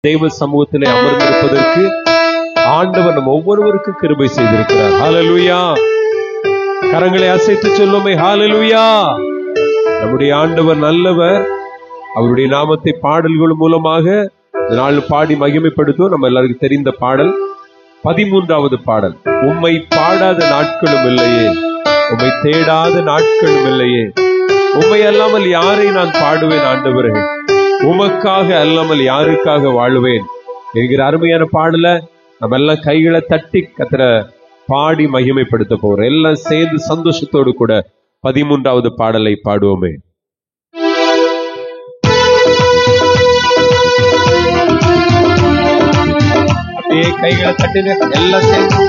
தெய்வ சமூகத்திலே அமர்ந்திருப்பதற்கு ஆண்டவர் நம் ஒவ்வொருவருக்கும் கிருபை செய்திருக்கிறார். ஹல்லேலூயா. கரங்களை அசைத்து சொல்லுமே ஹல்லேலூயா. நம்முடைய ஆண்டவர் நல்லவர். அவருடைய நாமத்தை பாடல்கள் மூலமாக நாள் பாடி மகிமைப்படுத்தும். நம்ம எல்லாருக்கும் தெரிந்த பாடல் 13வது பாடல். உம்மை பாடாத நாட்களும் இல்லையே, உம்மை தேடாத நாட்களும் இல்லையே, உம்மை அல்லாமல் யாரை நான் பாடுவேன் ஆண்டவரே, உமக்காக அல்லாமல் யாருக்காக வாழுவேன் என்கிற அருமையான பாடல நம்ம எல்லாம் கைகளை தட்டி கத்திர பாடி மகிமைப்படுத்த போறோம். எல்லாம் சேர்ந்து சந்தோஷத்தோடு கூட 13வது பாடலை பாடுவோமே. அப்படியே கைகளை தட்டுங்க எல்லாம் சேர்ந்து.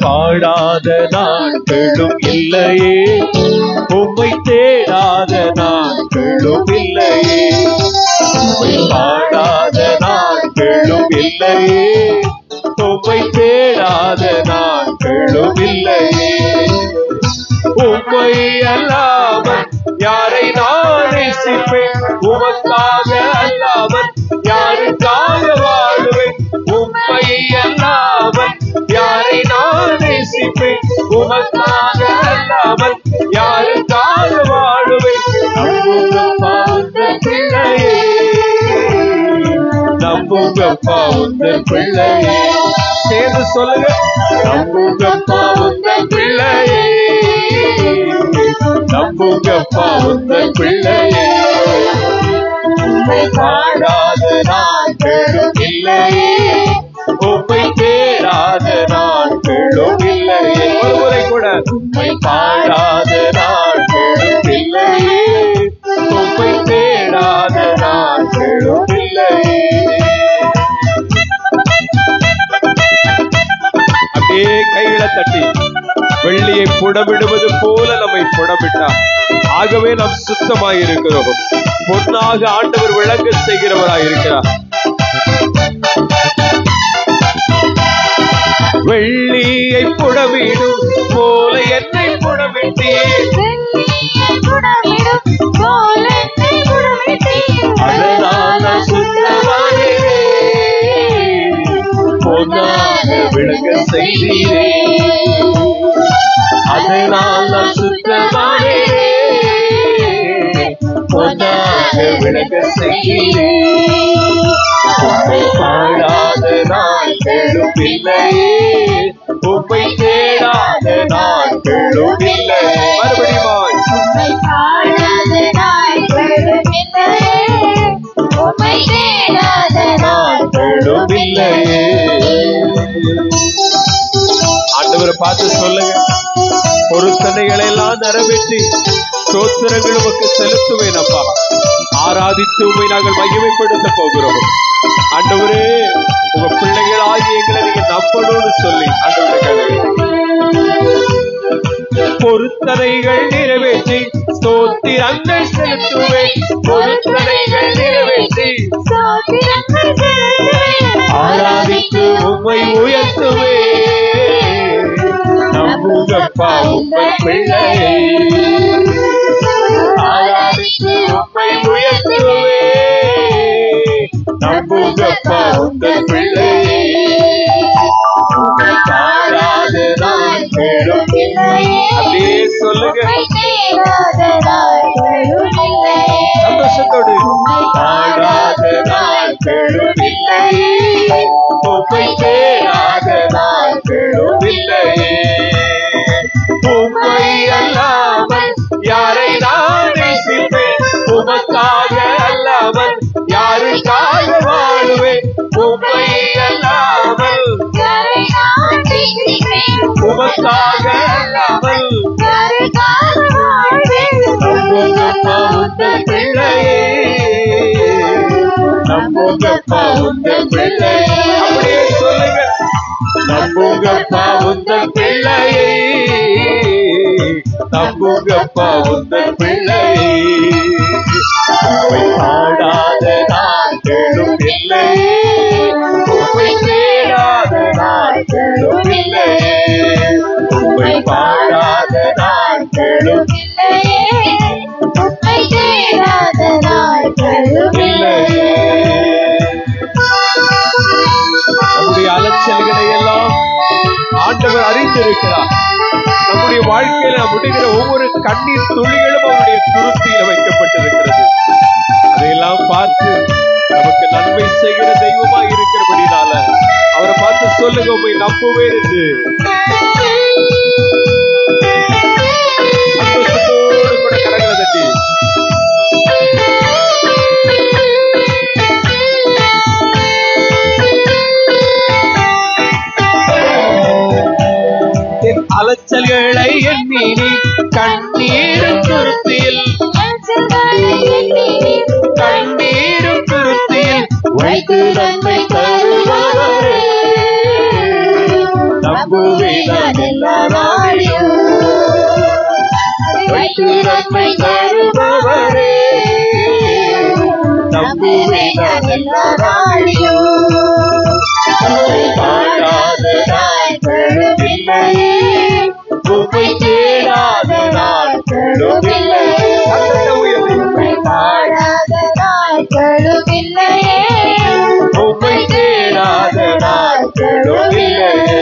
பாடாத நாட்களும் இல்லையே, உம்மை தேடாத நாட்களும் இல்லையே, உம்மை பாடாத நாட்களும் இல்லையே, உம்மை தேடாத நாட்களும் இல்லையே, உம்மை அல்லாமல் யாரை நான் நேசிப்பேன், உமக்காக அல்லாமல் யாருக்காக வாழுவேன், உம்மை அல்லாமல் யாரை நான் நேசிப்பேன், உமக்காக அல்லாமல் யாருக்காக வாழுவேன். நம்புங்கப்பா உந்தன் பிள்ளையே, நம்புங்கப்பா உந்தன் பிள்ளையே, சேர்ந்து சொல்லுங்க. நம்புங்கப்பா உந்தன் பிள்ளையே, நம்புங்கப்பா உந்தன் பிள்ளையே, உம்மை பாடாத நாட்களும் இல்லையே, உம்மை தேடாத நாட்களும் இல்லையே, ஒருமுறை கூட உம்மை பாடாத நாட்களும் இல்லையே, உம்மை தேடாத நாட்களும் இல்லையே. அப்படியே கைகளை தட்டி வெள்ளியை புடமிடுவது போல நம்மை புடமிட்டார். ஆகவே நாம் சுத்தமாயிருக்கிறோம். பொன்னாக ஆண்டவர் விளங்க செய்கிறவராயிருக்கிறார். வெள்ளியை புடமிடும் போல என்னை புடமிட்டீர், அதனால சுத்தமானே பொன்னாக விளங்க செய்தீரே, அதனால சுத்தமானே பொன்னாக விளங்க செய்தீரே. உம்மை பாடாத நாட்களும் இல்லையே, உம்மை தேடாத நாட்களும் இல்லையே. மறுபடியும் உம்மை பாடாத நாட்களும் இல்லையே, உம்மை தேடாத நாட்களும் இல்லையே. ஆண்டவரை பார்த்து சொல்லுங்க. பொருத்தனைகளை எல்லாம் நிறைவேற்றி ஸ்தோத்திரங்கள் உமக்கு செலுத்துவேன் அப்பா. ஆராதித்து உம்மை நாங்கள் மகிமைப்படுத்த போகிறோம். ஆண்டவரே, உங்க பிள்ளைகளாகி எங்களை நீங்க நம்பணும்னு சொல்லி ஆண்டவரே பொருத்தனைகள் நிறைவேற்றி ஸ்தோத்திரங்கள் செலுத்துவேன், பொருத்தனைகள் நிறைவேற்றி ஆராதித்து உம்மை உயர்த்துவேன். நம்புங்கப்பா உங்கள் பிள்ளையை, ஆராதித்து உம்மை உயர்த்துவேன். நம்புங்கப்பா உங்கள் பிள்ளையை, உம்மை பாடாத நாட்களும் இல்லையே. அப்படியே சொல்லுங்க சந்தோஷத்தோடு. பாடாத நாட்களும் இல்லையே, உம்மை தேடாத நாட்களும் இல்லையே, உம்மை அல்லாமல் யாரை நான் நேசிப்பேன், உமக்காக அல்லாமல் யாருக்காக வாழுவேன், உம்மை அல்லாமல் யாரை நான் நேசிப்பேன், உமக்காக அல்லாமல் யாருக்காக வாழுவேன். நம்புங்கப்பா உந்தன் பிள்ளையே, நம்புங்கப்பா உந்தன் பிள்ளையே. அப்படியே சொல்லுங்க. நம்புங்கப்பா உந்தன் பிள்ளையே, நம்புங்கப்பா உந்தன் பிள்ளையே. அறிந்திருக்கிறார். நம்முடைய வாழ்க்கையில முடிகிற ஒவ்வொரு கண்ணீர் துளிகளும் அவருடைய துருத்தியில வைக்கப்பட்டிருக்கிறது. அதையெல்லாம் பார்த்து நமக்கு நன்மை செய்கிற தெய்வமா இருக்கிறபடினால அவரை பார்த்து சொல்லுங்க, உண்மை நம்புவேன் என்று. சந்தோஷத்தோடு கூட கரங்களை தட்டி அலைச்சல்களை எண்ணி கண்ணீரும் துருத்தியில் வைத்து நன்மை தருபவரே, நம்புவேன் எல்லா நாளிலும். வைத்து நன்மை தருபவரே, நம்புவேன் எல்லா நாளிலும். பாடாத நாட்களும் இல்லையே, உம்மை தேடாத நாட்களும் இல்லையே, உம்மை பாடாத நாட்களும் இல்லையே, உம்மை தேடாத நாட்களும் இல்லையே.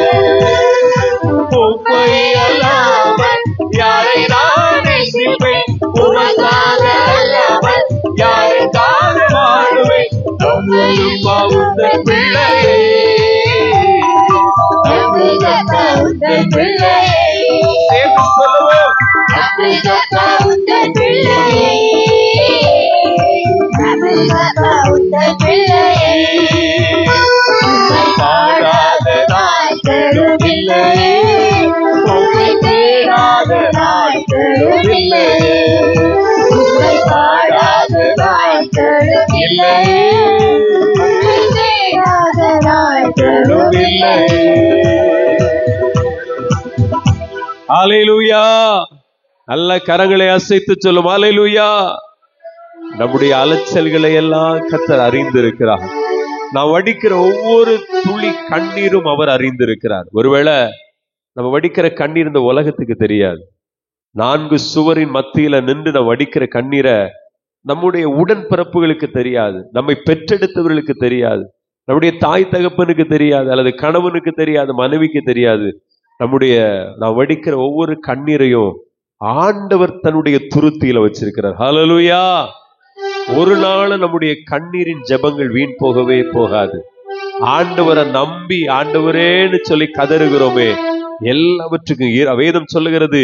உம்மை அல்லாமல் யாரை நான் நேசிப்பேன், உமக்காக அல்லாமல் யாருக்காக வாழுவேன். நம்புதப்பா உந்தன் பிள்ளையே, நம்புதப்பா உந்தன் பிள்ளையே, சேர்ந்து சொல்லுவோம். நம்புதப்பா உந்தன் பிள்ளையே, நம்புதப்பா உந்தன் பிள்ளையே. உம்மை பாடாத நாட்களும் இல்லையே, உம்மை தேடாத நாட்களும் இல்லையே, உம்மை பாடாத நாட்களும் இல்லையே, உம்மை தேடாத நாட்களும் இல்லையே. ஹல்லேலூயா. நல்ல கரங்களை அசைத்து சொல்லும் ஹல்லேலூயா. நம்முடைய அலைச்சல்களை எல்லாம் கர்த்தர் அறிந்திருக்கிறார். நாம் வடிக்கிற ஒவ்வொரு துளி கண்ணீரும் அவர் அறிந்திருக்கிறார். ஒருவேளை நம்ம வடிக்கிற கண்ணீர் இந்த உலகத்துக்கு தெரியாது. 4 சுவரின் மத்தியில நின்று நம்ம வடிக்கிற கண்ணீரை நம்முடைய உடன்பிறப்புகளுக்கு தெரியாது, நம்மை பெற்றெடுத்தவர்களுக்கு தெரியாது, நம்முடைய தாய் தகப்பனுக்கு தெரியாது, அல்லது கணவனுக்கு தெரியாது, மனைவிக்கு தெரியாது. நாம் வடிக்கிற ஒவ்வொரு கண்ணீரையும் ஆண்டவர் தன்னுடைய துருத்தியில வச்சிருக்கிறார். ஹல்லேலூயா. ஒரு நாள் நம்முடைய கண்ணீரின் ஜெபங்கள் வீண் போகவே போகாது. ஆண்டவரை நம்பி ஆண்டவரேன்னு சொல்லி கதறுகிறோமே, எல்லாவற்றுக்கும் வேதம் சொல்லுகிறது,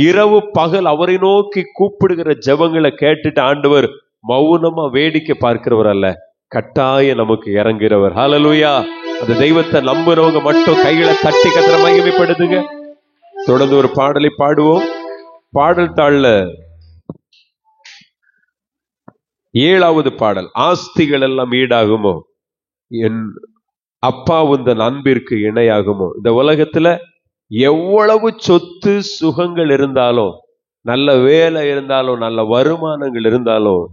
இரவு பகல் அவரை நோக்கி கூப்பிடுகிற ஜெபங்களை கேட்டுட்டு ஆண்டவர் மௌனமா வேடிக்கை பார்க்கிறவர் அல்ல, கட்டாய நமக்கு இறங்குகிறவர். ஹல்லேலூயா. அந்த தெய்வத்தை நம்புறவங்க மட்டும் கைகளை தட்டி கத்திர மகிமைப்படுத்துங்க. தொடர்ந்து ஒரு பாடலை பாடுவோம். பாடல் தாள்ல 7வது பாடல், ஆஸ்திகள் எல்லாம் ஈடாகுமோ, என் அப்பா உந்தன் அன்பிற்கு இணையாகுமோ. இந்த உலகத்துல எவ்வளவு சொத்து சுகங்கள் இருந்தாலும், நல்ல வேலை இருந்தாலும், நல்ல வருமானங்கள் இருந்தாலும்,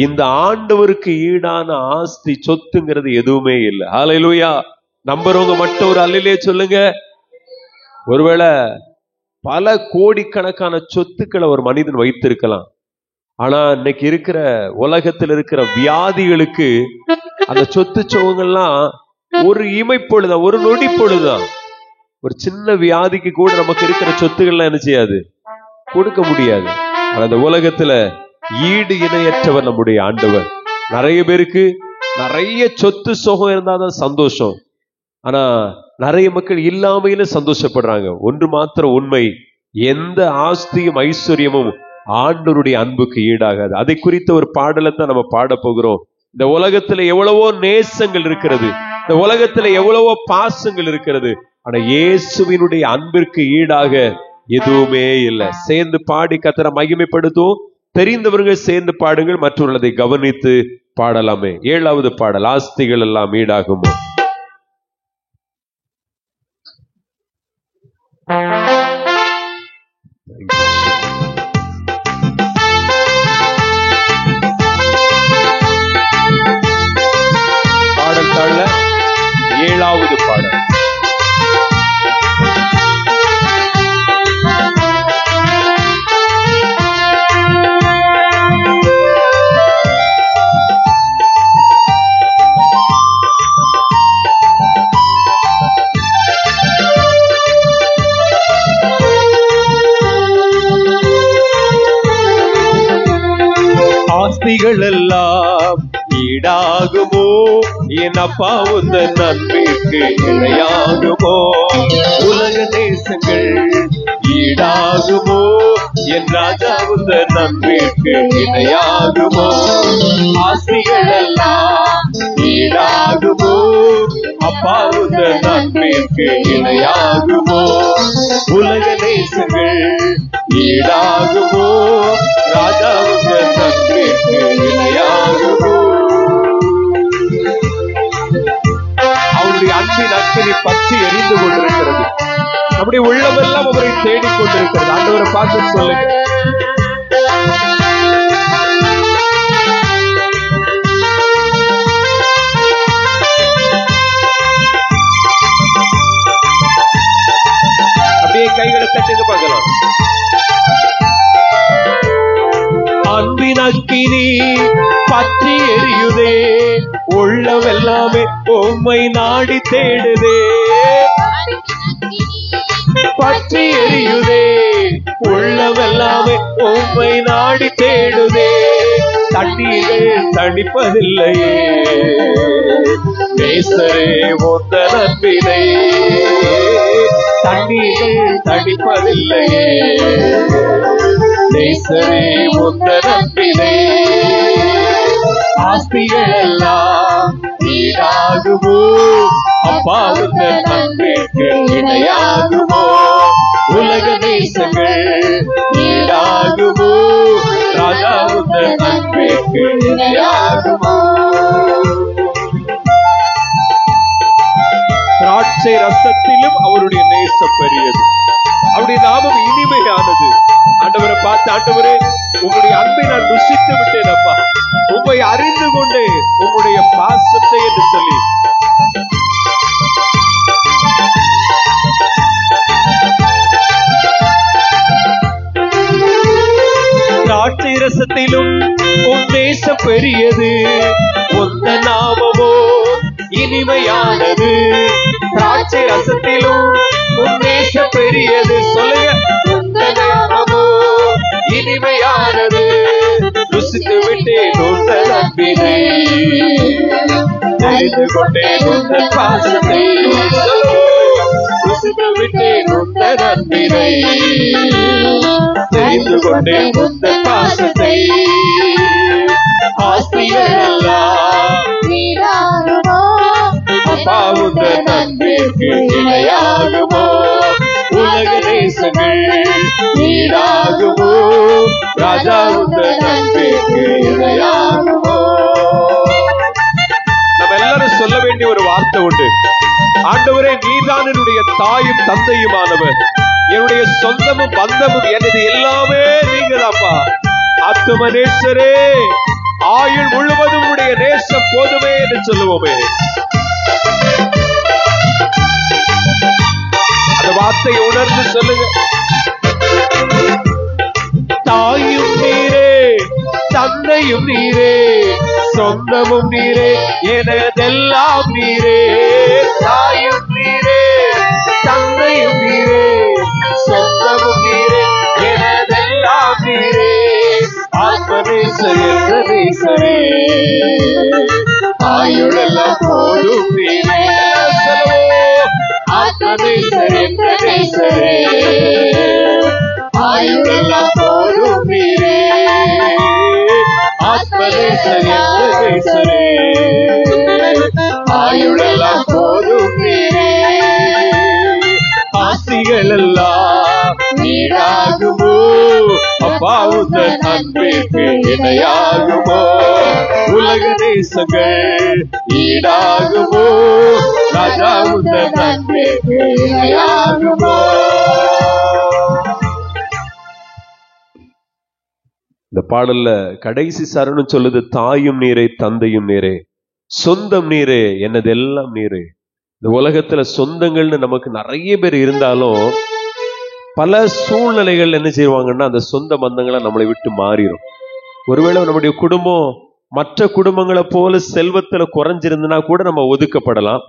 இந்த ஆண்டவருக்கு ஈடான ஆஸ்தி சொத்துங்கிறது எதுவுமே இல்லை. ஹல்லேலூயா. நம்புறவங்க மட்டும் ஒரு அல்லேலூயா சொல்லுங்க. ஒருவேளை பல கோடிக்கணக்கான சொத்துக்களை ஒரு மனிதன் வைத்திருக்கலாம். ஆனா இன்னைக்கு இருக்கிற உலகத்தில் இருக்கிற வியாதிகளுக்கு அந்த சொத்து சுகங்கள்லாம் ஒரு இமைப்பொழுதுதான், ஒரு நொடி பொழுதுதான். ஒரு சின்ன வியாதிக்கு கூட நமக்கு இருக்கிற சொத்துக்கள்லாம் என்ன செய்யாது, கொடுக்க முடியாது. ஆனா அந்த உலகத்துல ஈடு இணையற்றவர் நம்முடைய ஆண்டவர். நிறைய பேருக்கு நிறைய சொத்து சுகம் இருந்தாதான் சந்தோஷம். ஆனா நிறைய மக்கள் இல்லாமையில சந்தோஷப்படுறாங்க. ஒன்று மாத்திரம் உண்மை, எந்த ஆஸ்தியும் ஐஸ்வர்யமும் ஆண்டவருடைய அன்புக்கு ஈடாகாது. அதை குறித்த ஒரு பாடலை தான் நம்ம பாட போகிறோம். இந்த உலகத்துல எவ்வளவோ நேசங்கள் இருக்கிறது, இந்த உலகத்துல எவ்வளவோ பாசங்கள் இருக்கிறது, ஆனா இயேசுவினுடைய அன்பிற்கு ஈடாக எதுவுமே இல்லை. சேர்ந்து பாடி கர்த்தரை மகிமைப்படுத்தும். தெரிந்தவர்கள் சேர்ந்து பாடுங்கள், மற்றவர்கள் அதை கவனித்து பாடலாமே. 7வது பாடல், ஆஸ்திகள் எல்லாம் ஈடாகுமோ. பாடல் தாள்ல 7வது பாடல். ஆஸ்திகள் எல்லாம் ஈடாகுமோ? என் அப்பா உந்தன் அன்பிற்கு இணையாகுமோ? உலக தேசங்கள் ஈடாகுமோ? என் ராஜா உந்தன் அன்பிற்கு இணையாகுமோ? ஆஸ்திகள் எல்லாம் ஈடாகுமோ? அப்பா உந்தன் அன்பிற்கு இணையாகுமோ? உலக தேசங்கள் ஈடாகுமோ? ராஜா உந்தன் அன்பிற்கு இணையாகுமோ? அவருடைய அன்பின் அக்கினி பற்றி எரிந்து கொண்டிருக்கிறது. நம்முடைய உள்ளமெல்லாம் அவரை தேடிக் கொண்டிருக்கிறது. ஆண்டவரை பார்த்து சொல்லுங்க. அப்படியே கைகளை தட்டுங்க பார்க்கலாம். அன்பின் அக்கினி பற்றி எரியுதே, உள்ளமெல்லாமே உம்மை நாடி தேடுதே. பற்றி எரியுதே, உள்ளமெல்லாமே உம்மை நாடி தேடுதே. தண்ணீர்கள் தணிப்பதில்லையே, நேசரே உந்தன் அன்பினை. தண்ணீர்கள் தணிப்பதில்லையே, நேசரே உந்தன் அன்பினை. ஆஸ்திகள் எல்லாம் ஈடாகுமோ? அப்பா உந்தன் அன்பிற்கு இணையாகுமோ? உலக தேசங்கள் ஈடாகுமோ? ராஜா உந்தன் அன்பிற்கு இணையாகுமோ? திராட்சை ரசத்திலும் அவருடைய நேசம் பெரியது, அவருடைய நாமம் இனிமையானது. ஆண்டவரை பார்த்து, ஆண்டவரே உங்களுடைய அன்பை நான் ருசித்து விட்டேன் அப்பா, உம்மை அறிந்து கொண்டே உங்களுடைய பாசத்தை என்று சொல்லி திராட்சை ரசத்திலும் உன் நேசம் பெரியது, உந்த நாமமோ இனிமையானது. திராட்சை ரசத்திலும் உன் நேசம் பெரியது. சொல்லுங்க. உந்த நாமமோ இனிமையானது, ருசித்து விட்டேன் உந்தன் அன்பினை, தெரிந்து கொண்டேன் உந்தன் பாசத்தை. ருசித்து விட்டேன் உந்தன் அன்பினை, தெரிந்து கொண்டேன் உந்தன் பாசத்தை. ஆஸ்திகள் எல்லாம் ஈடாகுமோ? அப்பா உந்தன் அன்பிற்கு இணையாகுமோ? உலக தேசங்கள் ஈடாகுமோ? ராஜா உந்தன் அன்பிற்கு இணையாகுமோ? நம்ம எல்லாரும் சொல்ல வேண்டிய ஒரு வார்த்தை உண்டு. ஆண்டவரே, நீதான் என்னுடைய தாயும் தந்தையுமானவர், என்னுடைய சொந்தமும் பந்தமும், எனது எல்லாமே நீங்கதாப்பா. ஆத்துமநேசரே, ஆயுள் முழுவதும் உடைய நேசம் போதுமே என்று சொல்லுவோமே. அந்த வார்த்தையை உணர்ந்து சொல்லுங்க. தாயும் நீரே, தந்தையும் நீரே, சொந்தமும் நீரே, எனதெல்லாம் நீரே. தாயும் நீரே, தந்தையும் நீரே, சொந்தமும் நீரே, எனதெல்லாம் நீரே. ஆத்மநேசர் என்ற நேசரே, ஆயுளெல்லாம் போதும் நீரே. ஆத்மநேசர் என்ற நேசரே, ஆயுளெல்லாம் போதும் நீரே. ஆத்மநேசர் என்ற நேசரே, ஆயுளெல்லாம் போதும் நீரே. ஆஸ்திகள் எல்லாம் ஈடாகுமோ? அப்பா உந்தன் அன்பிற்கு இணையாகுமோ? உலக தேசங்கள் ஈடாகுமோ? ராஜா உந்தன் அன்பிற்கு இணையாகுமோ? இந்த பாடல்ல கடைசி சரணம் சொல்லுது, தாயும் நீரே, தந்தையும் நீரே, சொந்தம் நீரே, என்னதெல்லாம் நீரே. இந்த உலகத்துல சொந்தங்கள்னு நமக்கு நிறைய பேர் இருந்தாலும் பல சூழ்நிலைகள் என்ன செய்வாங்கன்னா அந்த சொந்த பந்தங்களை நம்மளை விட்டு மாறிடும். ஒருவேளை நம்முடைய குடும்பம் மற்ற குடும்பங்களை போல செல்வத்துல குறைஞ்சிருந்தனா கூட நம்ம ஒதுக்கப்படலாம்.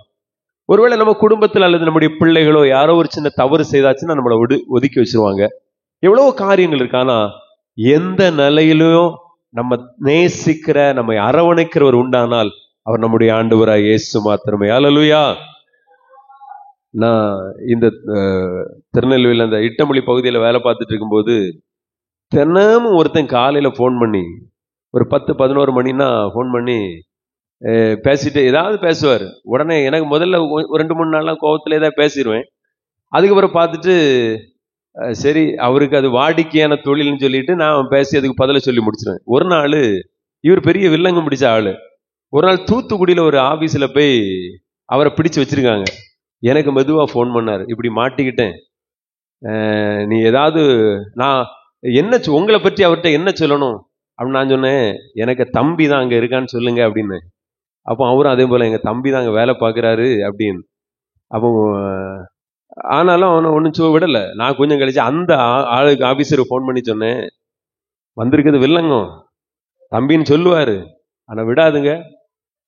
ஒருவேளை நம்ம குடும்பத்தில் அல்லது நம்முடைய பிள்ளைகளோ யாரோ ஒரு சின்ன தவறு செய்தாச்சுன்னா நம்மளை ஒதுக்கி வச்சிருவாங்க. எவ்வளவோ காரியங்கள் இருக்கு. ஆனா எந்த நிலையிலும் நம்ம நேசிக்கிற, நம்மை அரவணைக்கிறவர் உண்டானால் அவர் நம்முடைய ஆண்டவராய் இயேசு மாத்திரமே. அல்லேலூயா. நான் இந்த திருநெல்வேலியில் அந்த இட்டமொழி பகுதியில் வேலை பார்த்துட்டு இருக்கும்போது தினமும் ஒருத்தன் காலையில் ஃபோன் பண்ணி ஒரு 10-11 மணின்னா ஃபோன் பண்ணி பேசிட்டு ஏதாவது பேசுவார். உடனே எனக்கு முதல்ல 2-3 நாள்லாம் கோவத்தில் ஏதாவது பேசிடுவேன். அதுக்கப்புறம் பார்த்துட்டு சரி அவருக்கு அது வாடிக்கையான தொழில்னு சொல்லிட்டு நான் பேசி அதுக்கு பதில சொல்லி முடிச்சிருவேன். ஒரு நாள் இவர் பெரிய வில்லங்கம் பிடிச்ச ஆள். ஒரு நாள் தூத்துக்குடியில் ஒரு ஆஃபீஸில் போய் அவரை பிடிச்சு வச்சிருக்காங்க. எனக்கு மெதுவாக ஃபோன் பண்ணார், இப்படி மாட்டிக்கிட்டேன், நீ ஏதாவது நான் என்ன உங்களை பற்றி அவர்கிட்ட என்ன சொல்லணும் அப்படின்னு நான் சொன்னேன். எனக்கு தம்பி தான் அங்கே இருக்கான்னு சொல்லுங்க அப்படின்னு. அப்போ அவரும் அதே போல் எங்கள் தம்பி தான் அங்கே வேலை பார்க்குறாரு அப்படின்னு. அப்போ ஆனாலும் அவனை ஒன்றும் விடலை. நான் கொஞ்சம் கழிச்சு அந்த ஆளுக்கு ஆஃபீஸருக்கு ஃபோன் பண்ணி சொன்னேன், வந்திருக்கிறது வில்லங்கம், தம்பின்னு சொல்லுவார், ஆனால் விடாதுங்க,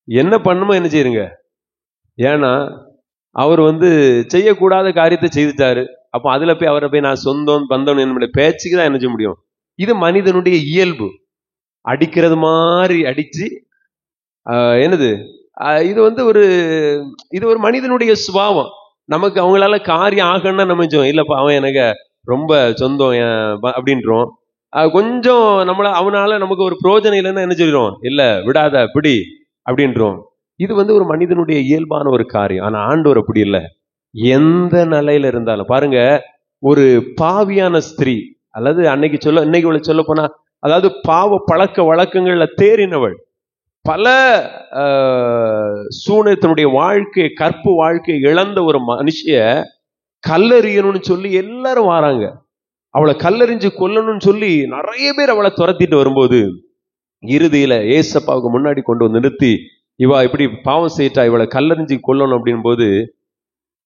என்ன பண்ணுமோ என்ன செய்யுங்க. ஏன்னா அவர் செய்யக்கூடாத காரியத்தை செய்துட்டாரு. அப்போ அதில் போய் அவரை போய் நான் சொந்தம் பந்தம் என்னுடைய பேச்சுக்கு தான் என்ன செய்ய முடியும். இது மனிதனுடைய இயல்பு. அடிக்கிறது மாதிரி அடிச்சு என்னது இது இது ஒரு மனிதனுடைய சுபாவம். நமக்கு அவங்களால காரியம் ஆகணும்னா நம்ம இல்லைப்பா அவன் எனக்கு ரொம்ப சொந்தம் அப்படின்றோம். கொஞ்சம் அவனால நமக்கு ஒரு பிரயோஜனம் இல்லைன்னா என்ன சொல்லிடுவோம், இல்லை விடாத பிடி அப்படின்றோம். இது ஒரு மனிதனுடைய இயல்பான ஒரு காரியம். ஆனா ஆண்டவர் அப்படி இல்லை. எந்த நிலையில இருந்தாலும் பாருங்க, ஒரு பாவியான ஸ்திரீ அல்லது இன்னைக்கு சொல்ல போனா அதாவது பாவ பழக்க வழக்கங்கள்ல தேறினவள், பல சூழ்நிலையினுடைய வாழ்க்கை கற்பு வாழ்க்கை இழந்த ஒரு மனுஷிய கல்லறியணும்னு சொல்லி எல்லாரும் வராங்க. அவளை கல்லறிஞ்சு கொல்லணும்னு சொல்லி நிறைய பேர் அவளை துரத்திட்டு வரும்போது இறுதியில ஏசப்பாவுக்கு முன்னாடி கொண்டு வந்து நிறுத்தி, இவா இப்படி பாவம் செய்யிட்டா, இவளை கல்லறிஞ்சு கொல்லணும் அப்படின் போது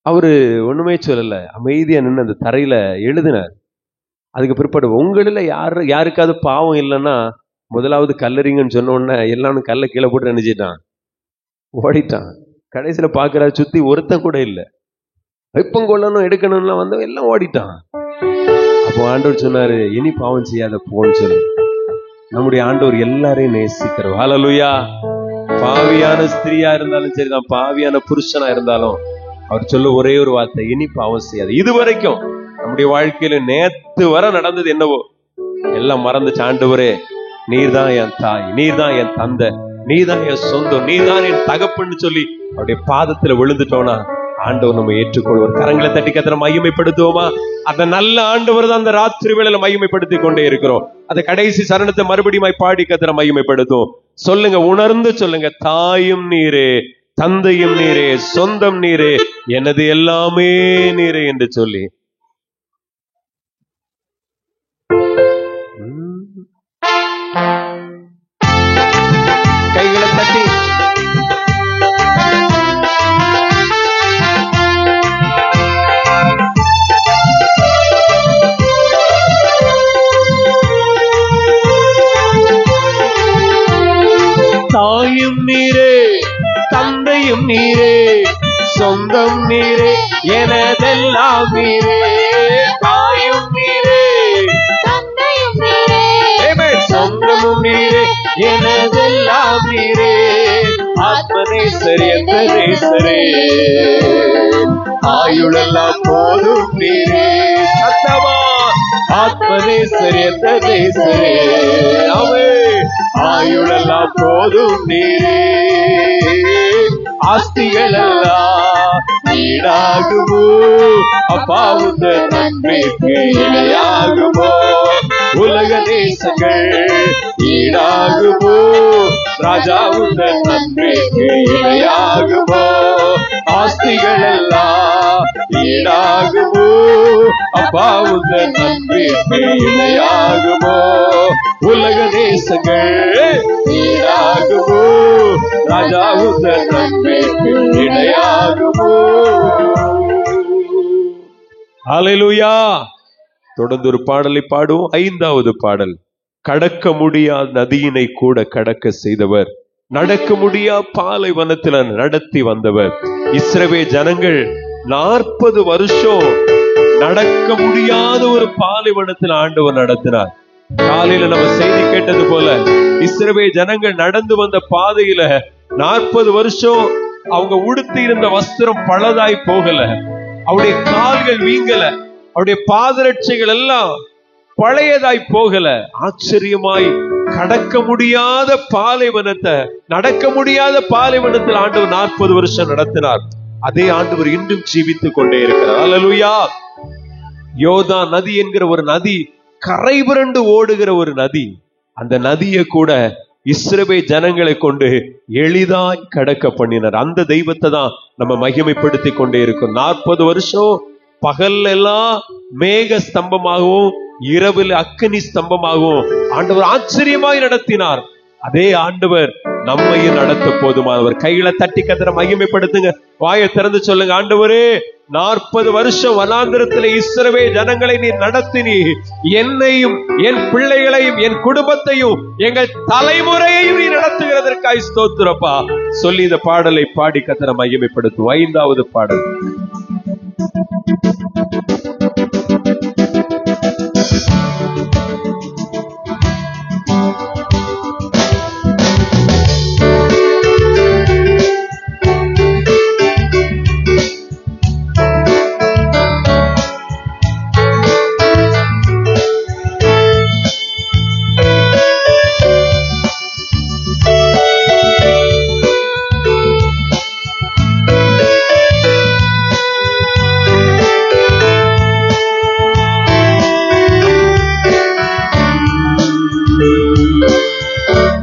அவரு ஒண்ணுமே சொல்லல, அமைதியா நின்று அந்த தரையில எழுதினார். அதுக்கு பிற்பாடு உங்களில் யாருக்காவது பாவம் இல்லைன்னா முதலாவது கல்லறிங்கன்னு சொன்ன உடனே எல்லாரும் கல்லை கீழே போட்டு நினைச்சிட்டான், ஓடிட்டான். கடைசியில பாக்குற சுத்தி ஒருத்தன் கூட இல்லை. வெப்பம் கொள்ளணும் எடுக்கணும்லாம் எல்லாம் ஓடிட்டான். அப்போ ஆண்டவர் சொன்னாரு, இனி பாவம் செய்யாத போன்னு சொல்லி. நம்முடைய ஆண்டவர் எல்லாரையும் நேசிக்கிறோம். ஹல்லேலூயா. பாவியான ஸ்திரீயா இருந்தாலும் சரிதான், பாவியான புருஷனா இருந்தாலும் அவர் சொல்ல ஒரே ஒரு வார்த்தை, இனி பாவம் செய்யாது. இதுவரைக்கும் நம்முடைய வாழ்க்கையில நேத்து வர நடந்தது என்னவோ எல்லாம் மறந்துச்சு. ஆண்டவரே, நீர்தான் என் தாய், நீர்தான் என் தந்தை, நீதான் என் சொந்தம், நீதான் என் தகப்பன்னு சொல்லி அவருடைய பாதத்துல விழுந்துட்டோம்னா ஆண்டவர் நம்ம ஏற்றுக்கொள்வார். கரங்களை தட்டி கத்திர மகிமைப்படுத்துவோமா? அந்த நல்ல ஆண்டவர் தான் அந்த ராத்திரி வேளையில மகிமைப்படுத்திக் கொண்டே இருக்கிறோம். அந்த கடைசி சரணத்தை மறுபடியும் பாடி கத்திர மகிமைப்படுத்தும். சொல்லுங்க, உணர்ந்து சொல்லுங்க, தாயும் நீரே, தந்தையும் நீரே, சொந்தம் நீரே, எனது எல்லாமே நீரே என்று சொல்லி கைகளை தட்டி தாயும் நீரே, தந்தையும் நீரே, சொந்தம் நீரே, எனதெல்லாம் நீரே. தாயும் நீரே, தந்தையும் நீரே, சொந்தமும் நீரே, எனதெல்லாம் நீரே. ஆத்மநேசரே, நேசரே, ஆயுளெல்லாம் போதும் நீரே. சத்தமா ஆத்மநேசரே, நேசரே, அவே ஆயுளெல்லாம் போதும் நீரே. ஆஸ்திகளெல்லாம் ஈடாகுமோ, அப்பாவுந்த நன்மைக்கு இணையாகுமோ. உலக தேசங்கள் ஈடாகுமோ, ராஜாவுந்த நன்மைக்கு இணையாகுமோ. ஆஸ்திகளெல்லாம் ஈடாகுமோ, அப்பாவுந்த நன்மைக்கு இணையாகுமோ. உலக தேசங்கள் ஈடாகுமோ, ராஜாவுந்த நன்மைக்கு இணையாகுமோ. ஹல்லேலூயா. தொடர்ந்து ஒரு பாடலை பாடுவோம். 5வது பாடல். கடக்க முடியாத நதியினை கூட கடக்க செய்தவர், நடக்க முடியா பாலைவனத்தில் நடத்தி வந்தவர். இஸ்ரவேல் ஜனங்கள் 40 வருஷம் நடக்க முடியாத ஒரு பாலைவனத்தில் ஆண்டவர் நடத்தினார். காலையில நம்ம செய்தி கேட்டது போல இஸ்ரவேல் ஜனங்கள் நடந்து வந்த பாதையில 40 வருஷம் அவங்க உடுத்தி இருந்த வஸ்திரம் பழதாய் போகல, அவருடைய கால்கள் வீங்கல, அவருடைய பாதரட்சைகள் எல்லாம் பழையதாய் போகல. ஆச்சரியமாய் கடக்க முடியாத பாலைவனத்தை, நடக்க முடியாத பாலைவனத்தில் ஆண்டவர் 40 வருஷம் நடத்தினார். அதே ஆண்டவர் இன்றும் ஜீவித்துக் கொண்டே இருக்கிறார். அல்லேலூயா. யோர்தான் நதி என்கிற ஒரு நதி கரை புரண்டு ஓடுகிற ஒரு நதி. அந்த நதியை கூட இஸ்ரவேல் ஜனங்களை கொண்டு எளிதாய் கடக்க பண்ணினார். அந்த தெய்வத்தை தான் நம்ம மகிமைப்படுத்தி கொண்டே இருக்கோம். 40 வருஷம் பகல் எல்லாம் மேக ஸ்தம்பமாகவும் இரவில் அக்கினி ஸ்தம்பமாகவும் ஆண்டவர் ஆச்சரியமாய் நடத்தினார். அதே ஆண்டவர் நம்மையும் நடத்த போதுமானவர். கைகளை தட்டி கத்தரை மகிமைப்படுத்துங்க. வாயை திறந்து சொல்லுங்க, ஆண்டவரே 40 வருஷம் வனாந்திரத்தில் இஸ்ரவேல் ஜனங்களை நீ நடத்தினி, என்னையும் என் பிள்ளைகளையும் என் குடும்பத்தையும் எங்கள் தலைமுறையையும் நீ நடத்துகிறதற்காய் ஸ்தோத்திரப்பா சொல்லி இந்த பாடலை பாடி கத்தரை மகிமைப்படுத்தும். 5வது பாடல்.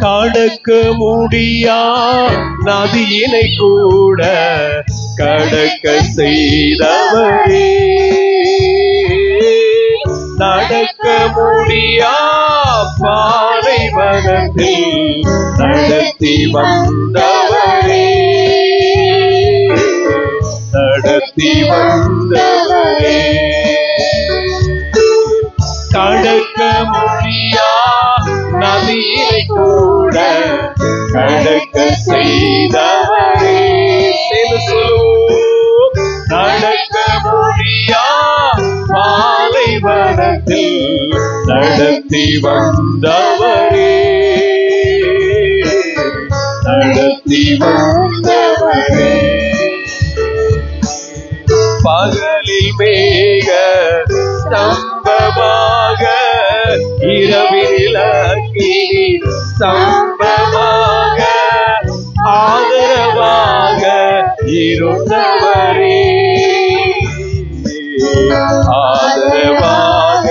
கடக்க முடியா நதியினை கூட கடக்க செய்தவரே, நடக்க முடியா பாலைவனத்தில் நடத்தி வந்தவரே, நடத்தி வந்தவரே, கடக்க முடியா நதியை கூட கடக்க செய்தவரே, நடக்க முடியா பாலைவனத்தில் நடத்தி வந்தவரே, நடத்தி வந்தவரே, பகலில் மேக ஸ்தம்பமாக இரவில் அக்கினி ஸ்தம்பமாக ஆதரவாக இருந்தவரே, ஆதரவாக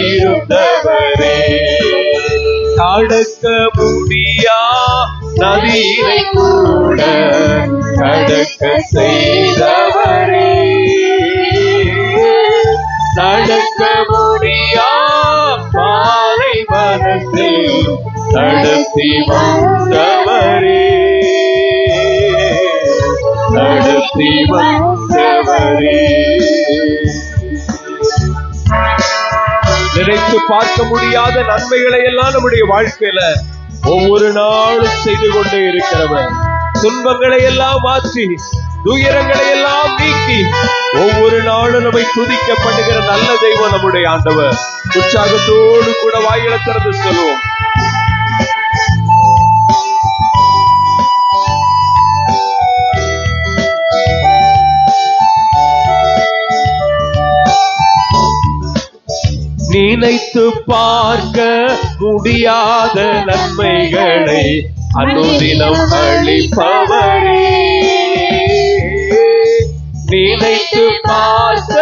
இருந்தவரே, கடக்க முடியா நதியை கூட கடக்க செய்தவரே, நடக்க முடியா பாலைவனத்தில் நடத்தி வந்தவரே, நடத்தி வந்தவரே. நினைத்து பார்க்க முடியாத நன்மைகளை எல்லாம் நம்முடைய வாழ்க்கையில ஒவ்வொரு நாளும் செய்து கொண்டே இருக்கிறவர், துன்பங்களை எல்லாம் மாற்றி துயரங்களை எல்லாம் நீக்கி ஒவ்வொரு நாளும் நம்மை துதிக்கப்படுகிற நல்ல தெய்வம் நம்முடைய ஆண்டவர். உற்சாகத்தோடு கூட வாயில திறந்து சொல்லுவோம். நினைத்து பார்க்க முடியாத நன்மைகளை அனுதினம் அளிப்பவரே, நினைத்து பார்க்க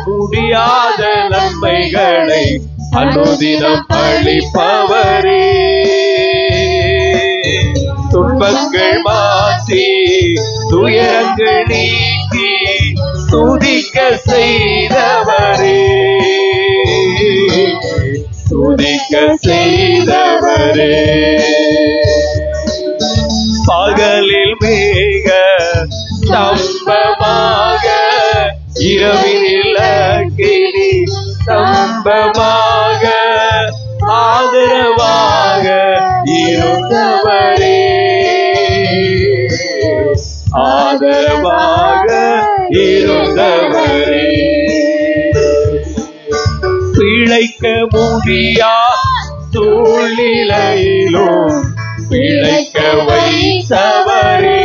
முடியாத நன்மைகளை அனுதினம் அளிப்பவரே, துன்பங்கள் மாற்றி துயரங்கள் நீக்கி துதிக்க செய்தவரே, துதிக்க செய்தவரே, பகலில் மேக ஸ்தம்பமாக இரவில் அக்கினி ஸ்தம்பமாக ஆதரவாக இருந்தவரே, ஆதரவாக இருந்தவரே, பிழைக்க முடியா சூழ்நிலையிலும் பிழைக்க வைத்தவரே.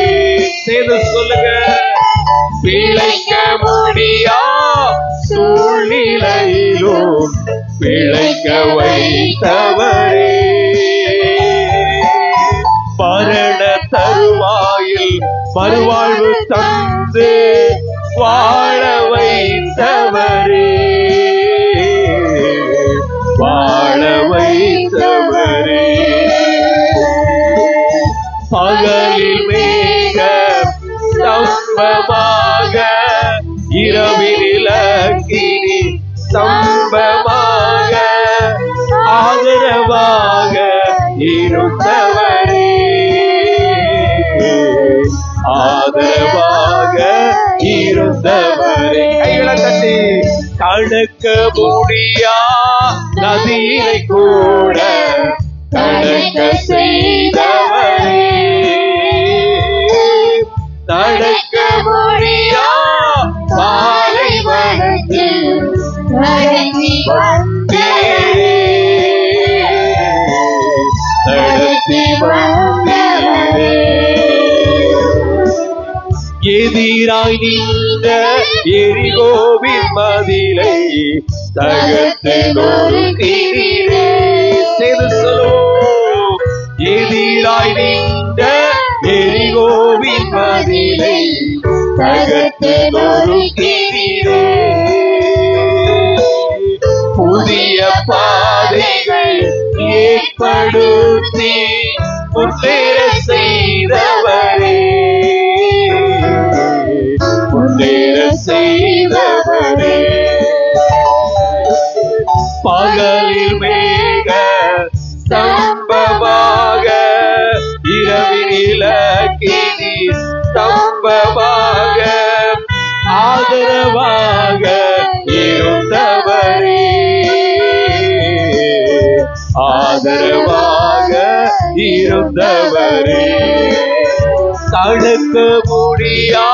சேர்ந்து சொல்லுங்க. பிழைக்க முடியா சூழ்நிலையிலும் பிழைக்க வைத்தவரே. மரண தருவாயில் மறுவாழ்வு தந்து வாழ வைத்தவரே. வாழ வைத்தவரே. பகலில் மேக சம்பமாக இரவில் அக்கினி சம்பமாக ஆதரவாக இருந்தவரே. ஆதரவாக இருந்தவரே. கைகளை தட்டி. கடக்க முடியா நதியை கூட கடக்க செய்தவரே. நடக்க முடியா பாலைவனத்தில் நடத்தி வந்தீரே. நடத்தி வந்தீரே. எதிராய் நின்ற எரிகோவின் மதிலை தகர்த்து நொறுக்கிறீரே. செய்து சொல்லுவோம். எதிராய் நின்ற எரிகோவின் மதிலை தகர்த்து நொறுக்கிறீரே. புதிய பாதைகள் ஏற்படுத்தி முன்னேற செய்தவரே. முன்னேற செய்தவரே. பகலில் மேக ஸ்தம்பமாக இரவில் அக்கினி ஸ்தம்பமாக ஆதரவாக இருந்தவரே. ஆதரவாக இருந்தவரே. கடக்க முடியா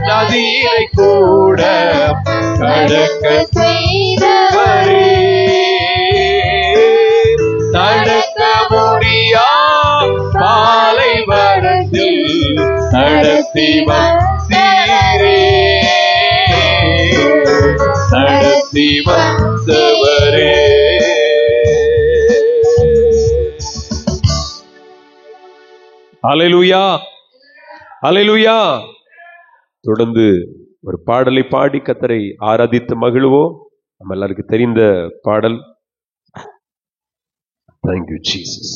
நதியை கூட கடக்க செய்தவரே. நடக்க முடியா பாலைவனத்தில் நடத்தி வந்தீரே. நடத்தி வந்தவரே. அல்லேலூயா. அல்லேலூயா. தொடர்ந்து ஒரு பாடலை பாடி கர்த்தரை ஆராதித்து மகிழ்வோம். நம்ம எல்லாருக்கும் தெரிந்த பாடல். Thank you Jesus.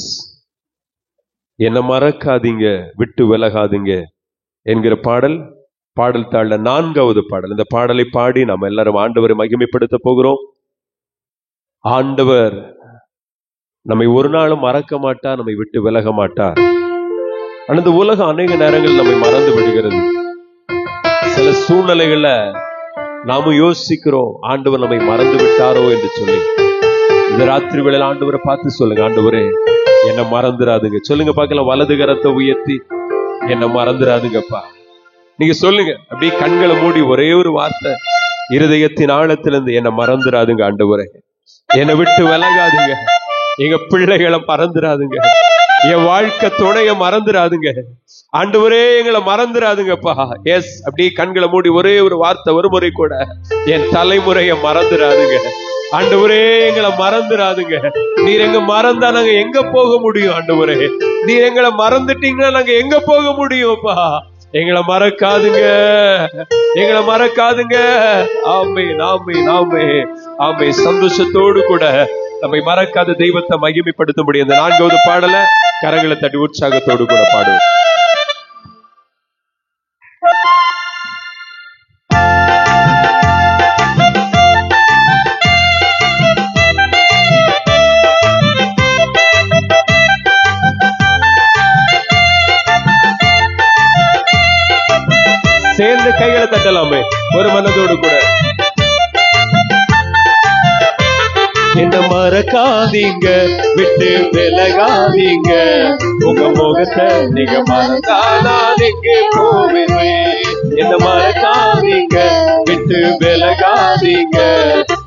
என்ன மறக்காதீங்க விட்டு விலகாதீங்க என்கிற பாடல் பாடல் தாழ்ல 4வது பாடல். இந்த பாடலை பாடி நம்ம எல்லாரும் ஆண்டவரை மகிமைப்படுத்த போகிறோம். ஆண்டவர் நம்மை ஒரு நாளும் மறக்க மாட்டார், நம்மை விட்டு விலக மாட்டார். ஆனா இந்த உலகம் அநேக நேரங்கள் நம்மை மறந்து விடுகிறது. சில சூழ்நிலைகள்ல நாம யோசிக்கிறோம் ஆண்டவர் நம்மை மறந்து விட்டாரோ என்று சொல்லி. இந்த ராத்திரி வேளையில ஆண்டவரை பார்த்து சொல்லுங்க. ஆண்டவரே என்ன மறந்துடாதுங்க. சொல்லுங்க பார்க்கலாம். வலது கரத்தை உயர்த்தி என்ன மறந்துடாதுங்கப்பா. நீங்க சொல்லுங்க. அப்படியே கண்களை மூடி ஒரே ஒரு வார்த்தை இருதயத்தின் ஆழத்திலிருந்து என்ன மறந்துடாதுங்க ஆண்டவரே. என்னை விட்டு விலகாதுங்க. எங்க பிள்ளைகளை மறந்துடாதுங்க. என் வாழ்க்கை துணைய மறந்துடாதுங்க ஆண்டவரே. எங்களை மறந்துடாதுங்கப்பா. எஸ். அப்படியே கண்களை மூடி ஒரே ஒரு வார்த்தை ஒரு முறை கூட என் தலைமுறைய மறந்துடாதுங்க ஆண்டவரே. எங்களை மறந்துடாதுங்க. நீர் எங்க மறந்தா நாங்க எங்க போக முடியும் ஆண்டவரே? நீர் எங்களை மறந்துட்டீங்கன்னா நாங்க எங்க போக முடியும்ப்பா? எங்களை மறக்காதுங்க. எங்களை மறக்காதுங்க. ஆமென் ஆமென் ஆமென் ஆமென். சந்தோஷத்தோடு கூட நம்மை மறக்காத தெய்வத்தை மகிமைப்படுத்த முடியும். இந்த 4வது பாடலை கரங்களை தட்டி உற்சாகத்தோடு கூட பாடுவோம். சேர்ந்து கைகளை தட்டலாமே ஒரு மனதோடு கூட. என்ன மறக்காதீங்க விட்டு விலகாதீங்க. உங்க முகத்தை நீங்க மறந்தாதான் எங்கே போவேன். என்ன மறக்காதீங்க, விட்டு விலகாதீங்க.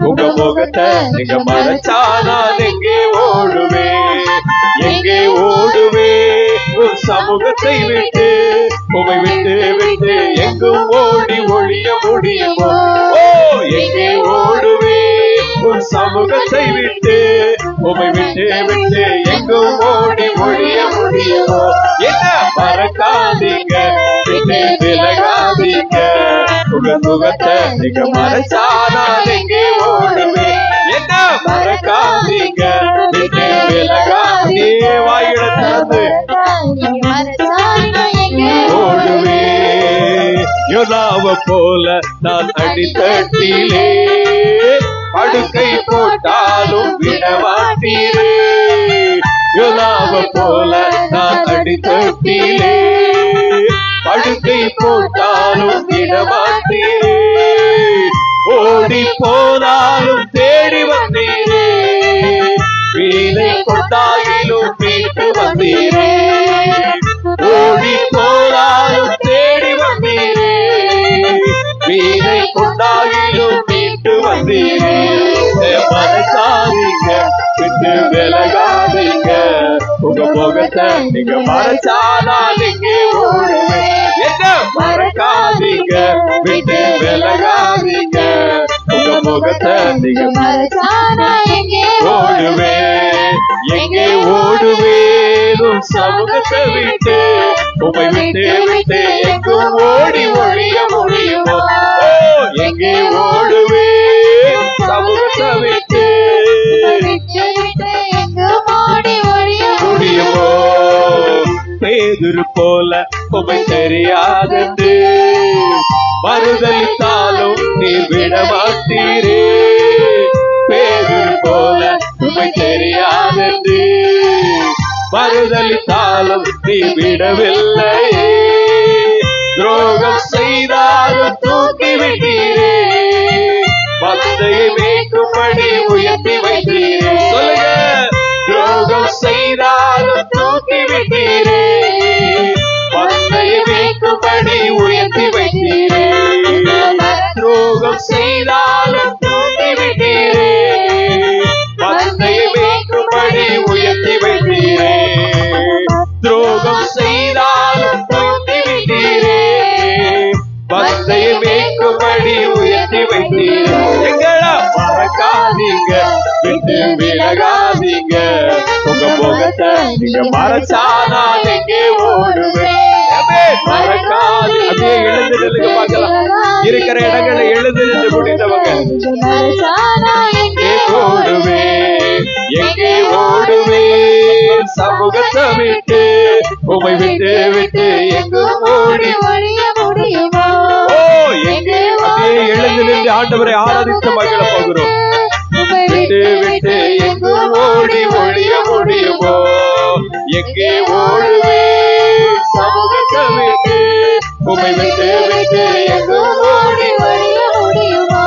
உங்க முகத்தை நீங்க மறைச்சா நான் எங்கே ஓடுவேன், எங்கே ஓடுவேன் உன் சமூகத்தை விட்டு. உமை விட்டு விட்டு எங்கும் ஓடி ஒழிய முடியுமோ? ஓ, எங்கே ஓடுவேன் உன் சமூகத்தை விட்டு. உமை விட்டு விட்டு எங்கும் ஓடி ஒழிய முடியுமோ? என்ன மறக்காதீங்க, விட்டு விலகாதீங்க. உங்க முகத்தை நீங்க மறைச்சா நான் எங்கே ஓடுவேன். என்ன மறக்காதீங்க, விட்டு விலகாதீங்க. வாயில திறந்து ஓடுவேன். யோனாவ போல நான் அடித்தட்டிலே படுக்கை போட்டாலும் விடமாட்டீரே. யோனாவ போல நான் அடித்தட்டிலே படுக்கை போட்டாலும் விடமாட்டீரே. ஓடி போனாலும் தேடி வந்தீரே, வீணை கொண்டாயிலும் மீட்டு வந்தீரே. ஓடி போனாலும் தேடி வந்தீரே, வீணை கொண்டாயிலும் மீட்டு வந்தீரே. மறைக்காதீங்க, விட்டு விலகாதீங்க. உங்க முகத்தை நீங்க மறைச்சானால் இங்கே ஓடுவேன். என்ன மறக்காதீங்க, விட்டு விலகாதீங்க. உங்க முகத்தை நீங்க ஓடுவேன், எங்கே ஓடுவேன் உன் சமூகத்தை விட்டு. உமை விட்டு விட்டு எங்கும் ஓடி ஒழிய முடியுமோ? ஓ, எங்கே ஓடுவேன் சமூகத்தை விட்டு முடியுமோ? பேதுரு போல உமை தெரியாதது மறுதலித்தாலும் நீ விடமாட்டீரே. பேதுரு போல உமை தெரியாதது மறுதலித்தாலும் நீ விடவில்லை. துரோகம் செய்தாலும் தூக்கி விட்டீரே, மந்தையை மேய்க்கும்படி உயர்த்தி வைத்தீரே. சொல்லுங்க, துரோகம் செய்தாலும் தூக்கி விட்டீரே, மந்தையை மேய்க்கும்படி உயர்த்தி வைத்தீரே. துரோகம் செய்தாலும் தூக்கி விட்டீரே, மந்தையை மேய்க்கும்படி உயர்த்தி வைத்தீரே. துரோகம் செய்தாலும் தூக்கி விட்டீரே, மந்தையை மேய்க்கும்படி உயர்த்தி வைத்தீரே. எங்களா மறக்காதீங்க, விட்டு விலகாதீங்க. உங்க முகத்தை நீங்க மறைச்சானா எங்கே ஓடுவேன். மறக்காது அப்படியே எழுந்து நில்லுங்க பார்க்கலாம். இருக்கிற இடங்களை எழுந்து நின்று முடிந்தவங்க ஓடுவேன், எங்கே ஓடுவேன் சமூகத்தை விட்டு. உமை விட்டு விட்டு எங்கும் ஓடி முடியுமோ? ஓ, எங்கே அப்படியே எழுந்து நின்று ஆண்டவரை ஆராதித்து மகிழ போகிறோம். விட்டு விட்டு எங்கும் ஓடி ஒழிய முடியுமோ? எங்கே ஓடுவேன் சமூகத்தை விட்டு. உமை விட்டு விட்டு எங்கும் ஓடி ஒழிய முடியுமோ?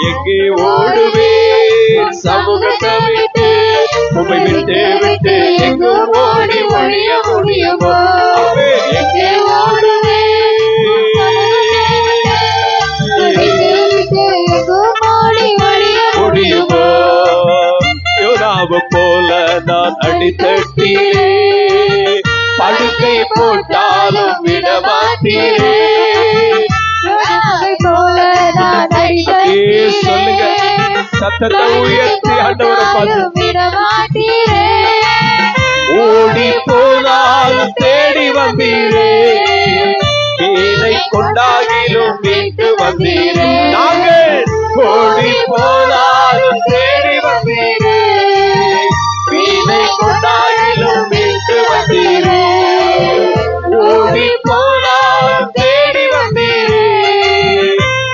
எங்கே ஓடுவேன் சமூகத்தை விட்டு. உமை விட்டு விட்டு எங்கும் ஓடி ஒழிய முடியுமோ? எங்கே ஓடுவேன் முடியுமோ? யோனாவ போல நான் அடித்தட்டிலே படுக்கை போட்டாலும் விடமாட்டீரே. சொல்லுங்க, சத்தத்தை உயர்த்தி ஆண்டவரை பார்த்து. ஓடி போனாலும் தேடி வந்தீரே, வீணை கொண்டாகிலும் மீட்டு வந்தீரே. நாங்கள் ஓடி போனாலும் தேடி வந்தீரே, வீணை கொண்டாகிலும் மீட்டு வந்தீரே. ஓடி போனாலும் தேடி வந்தீரே,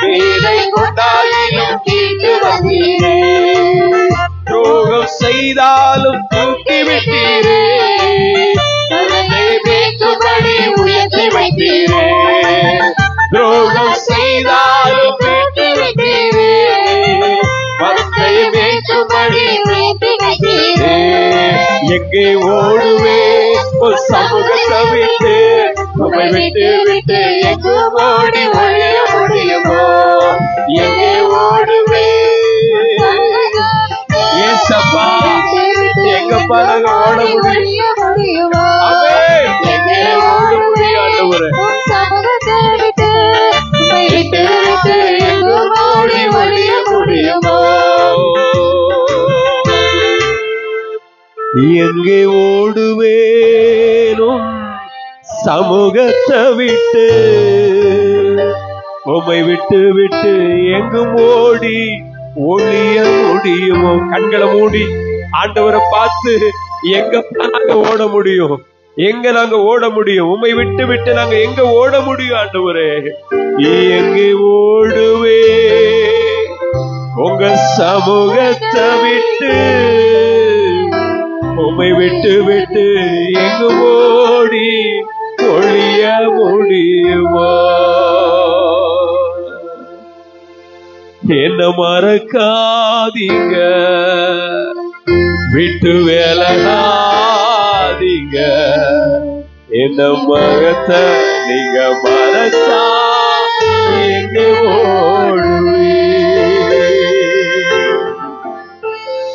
வீணை கொண்டாகிலும் மீட்டு வந்தீரே. துரோகம் செய்தாலும் தூக்கி விட்டீரே, மேய்க்கும்படி உயர்த்தி வைத்தீரே. துரோகம் செய்தாலும் மீட்டு விட்டீரே, மந்தையை மேய்க்கும்படி உயர்த்தி வைத்தீரே. எங்கே ஓடுவே உன் சமூகத்தை விட்டு. உம்மை விட்டு விட்டு எங்கு ஓடி ஒழிய முடியுமோ? எங்கே ஓடுவேன் ஏசப்பா? எங்கப்பா நாங்க ஓட முடியுமோ? எங்கே ஓட முடியும் ஆண்டவரே? விட்டு விட்டு எங்கு ஓடி ஒழிய முடியுமோ? எங்கே ஓடுவேனும் சமூகத்தை விட்டு, உம்மை விட்டு விட்டு எங்கும் ஓடி ஒளிய முடியுமோ? கண்களை மூடி ஆண்டவரை பார்த்து எங்க நாங்க ஓட முடியும்? எங்க நாங்க ஓட முடியும்? உம்மை விட்டு விட்டு நாங்க எங்க ஓட முடியும் ஆண்டவரே? எங்கே ஓடுவே உங்க சமூகத்தை விட்டு, உம்மை விட்டு விட்டு எங்கு ஓடி ஒளிய முடியுமா? என்ன மறக்காதீங்க, விட்டு விலகாதீங்க, என்ன மகத்தை நீங்க மறக்கா எங்க ஓடுவே?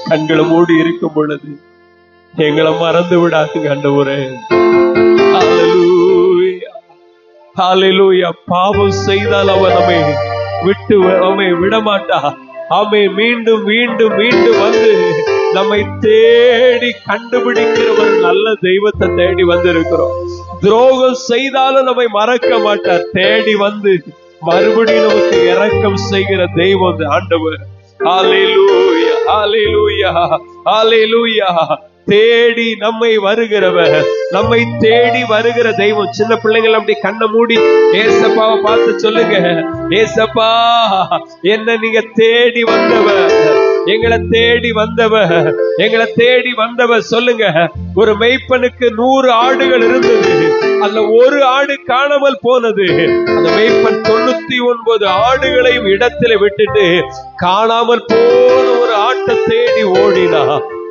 கண்களை மூடி இருக்கும் பொழுது எங்களை மறந்து விடாதுங்க ஆண்டவரே. ஹல்லேலூயா, ஹல்லேலூயா. பாவம் செய்தால் அவன் நம்மை விட்டு அவனை விடமாட்டா. அவன் மீண்டும் மீண்டும் மீண்டும் வந்து நம்மை தேடி கண்டுபிடிக்கிற ஒரு நல்ல தெய்வத்தை தேடி வந்து இருக்கிறோம். துரோகம் செய்தாலும் நம்மை மறக்க மாட்டார். தேடி வந்து மறுபடியும் நமக்கு இரக்கம் செய்கிற தெய்வம் ஆண்டவர். ஹல்லேலூயா, ஹல்லேலூயா, ஹல்லேலூயா. தேடி நம்மை வருகிறவர், நம்மை தேடி வருகிற தெய்வம். சின்ன பிள்ளைகள் அப்படி கண்ணை மூடி ஏசப்பாவை பார்த்து சொல்லுங்க, ஏசப்பா என்ன நீங்க தேடி வந்தவர், எங்களை தேடி வந்தவர், எங்களை தேடி வந்தவர். சொல்லுங்க. ஒரு மேய்ப்பனுக்கு 100 ஆடுகள் இருந்தது, அதுல ஒரு ஆடு காணாமல் போனது. அந்த மேய்ப்பன் 99 ஆடுகளையும் இடத்துல விட்டுட்டு காணாமல் போன ஒரு ஆட்டை தேடி ஓடினா.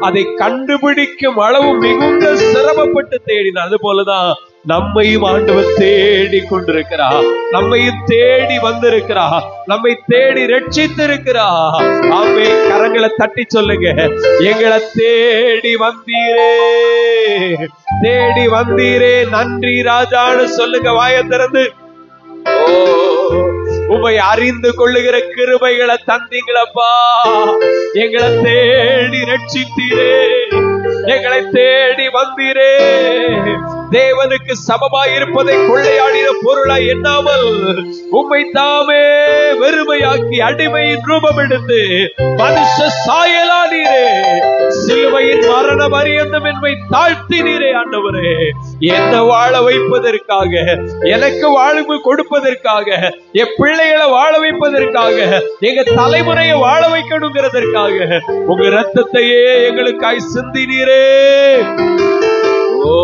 அதை கண்டுபிடிக்கும் அளவு மிகுந்த சிரமப்பட்டு தேடினார். அது போலதான் நம்மையும் ஆண்டவர் தேடி கொண்டிருக்கிறார், நம்மையும் தேடி வந்திருக்கிறார், நம்மை தேடி ரட்சித்திருக்கிறார். ஆமே. கரங்களை தட்டி சொல்லுங்க, எங்களை தேடி வந்தீரே, தேடி வந்தீரே, நன்றி ராஜான்னு சொல்லுங்க வாயை திறந்து. உம்மை அறிந்து கொள்ளுகிற கிருபைகளை தந்தீங்களப்பா, எங்களை தேடி ரட்சித்தீரே, எங்களை தேடி வந்தீரே. தேவனுக்கு சமமாய் இருப்பதை கொள்ளையாடின பொருளாய் எண்ணாமல் உம்மை தாமே வெறுமையாக்கி அடிமையின் ரூபம் எடுத்து மனுஷ சாயலானீரே, சிலுவையின் மரண பரியந்தம் என்னை தாழ்த்தினீரே. ஆண்டவரே, என்ன வாழ வைப்பதற்காக, எனக்கு வாழ்வு கொடுப்பதற்காக, என் பிள்ளைகளை வாழ வைப்பதற்காக, எங்க தலைமுறையை வாழ வைக்கணுங்கிறதற்காக உங்க ரத்தத்தையே எங்களுக்காய் சிந்தினீரே. ஓ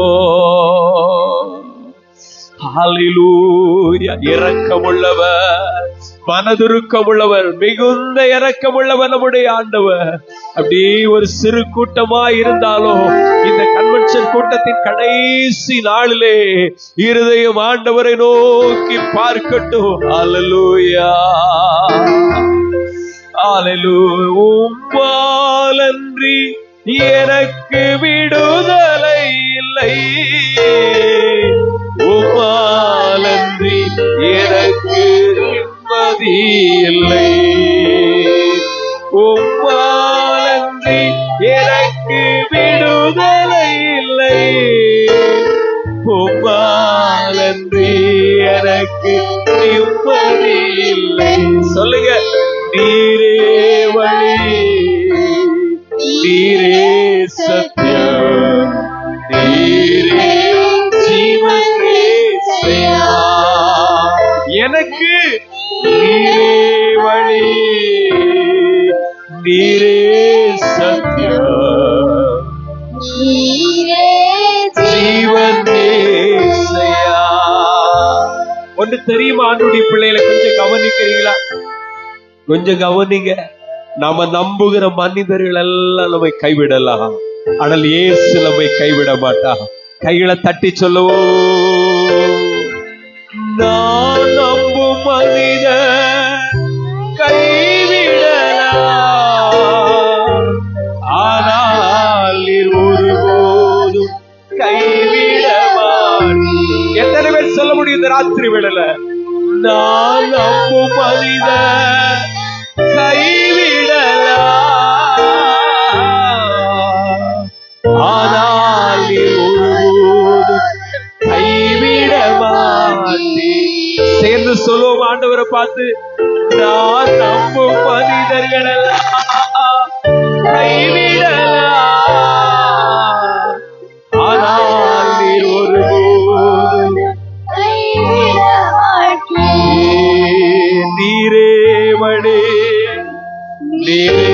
ஹல்லேலூயா. இரக்கமுள்ளவர், மனதுருக்கமுள்ளவர், மிகுந்த இரக்கமுள்ளவர் நம்முடைய ஆண்டவர். அப்படி ஒரு சிறு கூட்டமா இருந்தாலும் இந்த கன்வென்ஷன் கூட்டத்தின் கடைசி நாளிலே இருதயம் ஆண்டவரை நோக்கி பார்க்கட்டும். ஹல்லேலூயா, ஹல்லேலூயா. உம்மாலன்றி எனக்கு விடுதலை இல்லை, உம்மாலன்றி எனக்கு நிம்மதி இல்லை, உம்மாலன்றி எனக்கு விடுதலை இல்லை, உம்மாலன்றி எனக்கு நிம்மதி இல்லை. சொல்லுங்க. நீரே வழி, நீரே சத்தியம், நீரே ஜீவன், எனக்கு நீரே வழி, நீரே சத்தியம், ஜீவன். ஒன்று தெரியுமா ஆண்டுடைய பிள்ளைகளை, கொஞ்சம் கவனிக்கிறீங்களா? கொஞ்சம் கவனிங்க. நாம நம்புகிற மனிதர்கள் எல்லாம் நம்மை கைவிடலாம், ஆனால் இயேசு நம்மை கைவிட மாட்டா. கைகளை தட்டி சொல்லவோ, நான் நம்பும் மனிதர் கைவிடலாம், ஆனால் நீர் ஒருபோதும் கைவிட மாட்டீர். எத்தனை பேர் சொல்ல முடியும் இந்த ராத்திரி வேளையில? நான் நம்பும் மனிதர் கைவிடலாம், ஆனால் நீர் ஒருபோதும் கைவிட மாட்டீர். சேர்ந்து சொல்லுவோம் ஆண்டவரை பார்த்து, நான் நம்பும் மனிதர்கள் கைவிடலாம், ஆனால் நீர் ஒருபோதும் கைவிட மாட்டீர். நீரே வழி, நீரே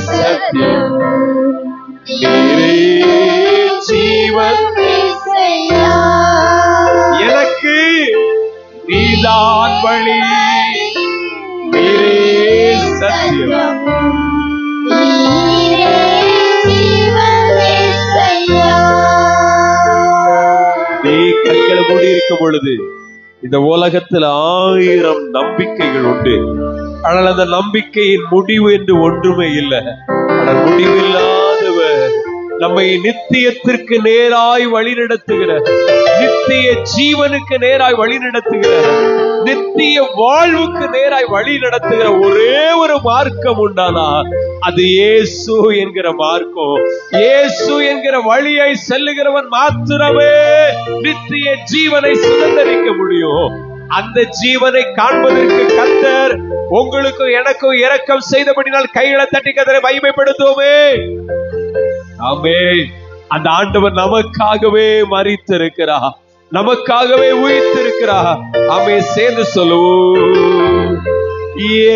சத்தியம், நீரே ஜீவன், எனக்கு நீதான் வழி, நீரே சத்தியம், நீ கண்களை மூடி இருக்கும் பொழுது இந்த உலகத்தில் 1000 நம்பிக்கைகள் உண்டு. ஆனால் அந்த நம்பிக்கையின் முடிவு என்று ஒன்றுமே இல்லை. ஆனால் முடிவில்லாதவர் நம்மை நித்தியத்திற்கு நேராய் வழி நடத்துகிற, நித்திய ஜீவனுக்கு நேராய் வழி நடத்துகிற, நித்திய வாழ்வுக்கு நேராய் வழி நடத்துகிற ஒரே ஒரு மார்க்கம் உண்டானா அது இயேசு என்கிற மார்க்கம். இயேசு என்கிற வழியை செல்லுகிறவன் மாத்திரமே நித்திய ஜீவனை சுதந்தரிக்க முடியும். அந்த ஜீவனை காண்பதற்கு கர்த்தர் உங்களுக்கும் எனக்கும் இரக்கம் செய்தபடினால் கைகளை தட்டி கர்த்தரை மகிமைப்படுத்துவோமே. ஆமென். அந்த ஆண்டவர் நமக்காகவே மரித்திருக்கிறார், நமக்காகவே உயிர்த்திருக்கிறார். ஆமென். சேர்ந்து சொல்லுவோம்.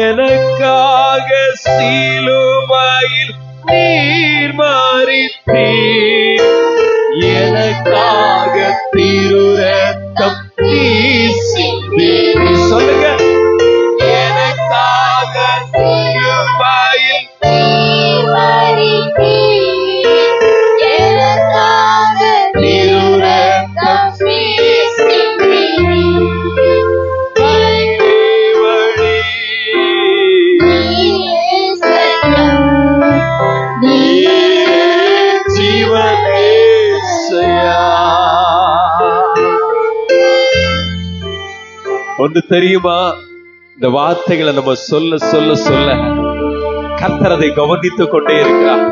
எனக்காக சிலுவையில் நீர் மரித்தீர், எனக்காக திருரத்தம் நீர் சிந்தீர். சொல்லுங்க. எனக்காக சிலுவையில் நீர் மரித்தீர், எனக்காக திருரத்தம் நீர் சிந்தீர். ஒன்று தெரியுமா? இந்த வார்த்தைகளை நம்ம சொல்ல சொல்ல சொல்ல கர்த்தர் அதை கவனித்துக் கொண்டே இருக்கிறார்.